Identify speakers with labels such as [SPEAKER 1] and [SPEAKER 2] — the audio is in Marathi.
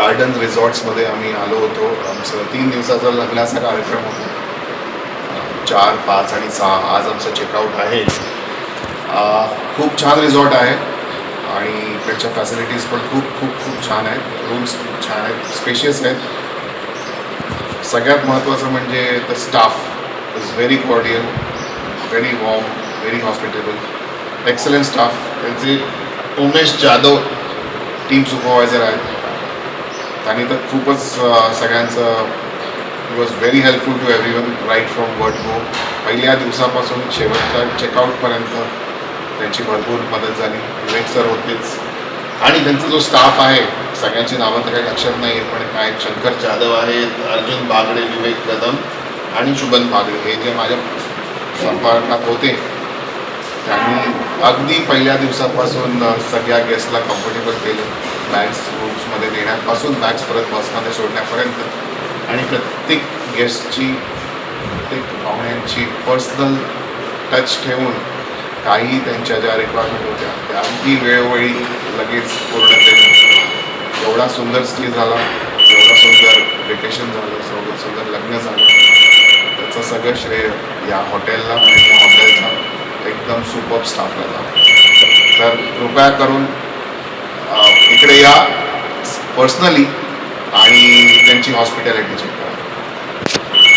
[SPEAKER 1] गार्डन रिसॉर्ट्समध्ये आम्ही आलो होतो. आमचं 3 दिवसाचा लग्नाचा कार्यक्रम होता. 4, 5 आणि 6 आज आमचं चेकआउट आहे. खूप छान रिसॉर्ट आहे आणि त्याच्या फॅसिलिटीज पण खूप खूप खूप छान आहेत. रूम्स खूप छान आहेत, स्पेशियस आहेत. सगळ्यात महत्त्वाचं म्हणजे the staff is very cordial, very warm, very hospitable, excellent staff. त्यांचे उमेश जाधव टीम सुपरवायझर आहेत. त्यांनी तर खूपच सगळ्यांचं he was very helpful to everyone right from word go. पहिल्या दिवसापासून शेवटच्या चेकआउटपर्यंत त्यांची भरपूर मदत झाली. विवेक सर होतेच आणि त्यांचा जो स्टाफ आहे, सगळ्यांची नावं तर काही लक्षात नाही आहेत, पण काय शंकर जाधव आहेत, अर्जुन बागडे, विवेक कदम आणि शुभन बागडे हे जे माझ्या संपर्कात होते, त्यांनी अगदी पहिल्या दिवसापासून सगळ्या गेस्टला कम्फर्टेबल केलं. बॅग्स रूम्समध्ये नेण्यापासून बॅग्स परत बसमध्ये सोडण्यापर्यंत आणि प्रत्येक गेस्टची, प्रत्येक पाहुण्यांची पर्सनल टच ठेवून काही त्यांच्या ज्या रिक्वायरमेंट होत्या त्या अगदी वेळोवेळी लगेच पूर्ण केलं. एवढा सुंदर स्टे झाला, एवढा सुंदर वेकेशन झालं, एवढं सुंदर लग्न झालं, त्याचं सगळं श्रेय या हॉटेलला आणि या हॉटेलचा एकदम सुपर स्टाफला झालं. तर कृपया करून इकडे या पर्सनली आणि त्यांची हॉस्पिटॅलिटी चेक